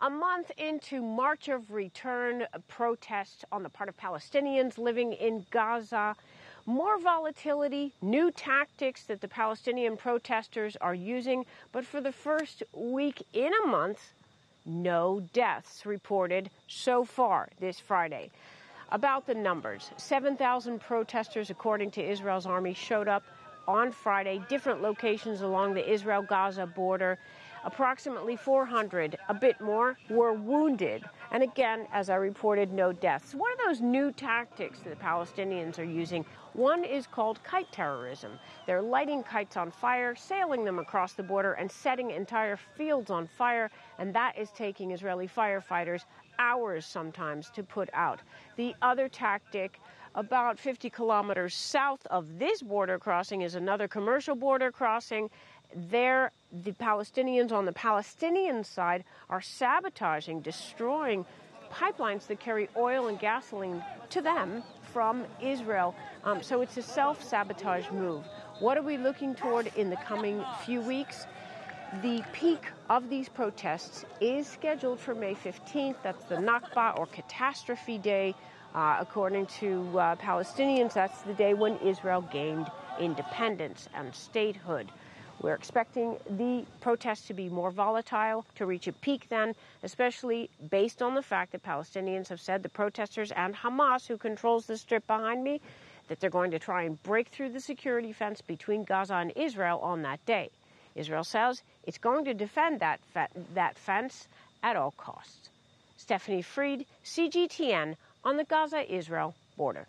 A month into March of Return protests on the part of Palestinians living in Gaza, more volatility, new tactics that the Palestinian protesters are using, but for the first week in a month, no deaths reported so far this Friday. About the numbers, 7,000 protesters, according to Israel's army, showed up on Friday, different locations along the Israel-Gaza border. Approximately 400, a bit more, were wounded. And again, as I reported, no deaths. What are those new tactics that the Palestinians are using? One is called kite terrorism. They're lighting kites on fire, sailing them across the border, and setting entire fields on fire. And that is taking Israeli firefighters hours sometimes to put out. The other tactic, about 50 kilometers south of this border crossing, is another commercial border crossing. There, the Palestinians on the Palestinian side are sabotaging, destroying pipelines that carry oil and gasoline to them from Israel. So it's a self-sabotage move. What are we looking toward in the coming few weeks? The peak of these protests is scheduled for May 15th. That's the Nakba, or Catastrophe Day. According to Palestinians, that's the day when Israel gained independence and statehood. We're expecting the protests to be more volatile, to reach a peak then, especially based on the fact that Palestinians have said, the protesters and Hamas, who controls the strip behind me, that they're going to try and break through the security fence between Gaza and Israel on that day. Israel says it's going to defend that fence at all costs. Stephanie Fried, CGTN, on the Gaza-Israel border.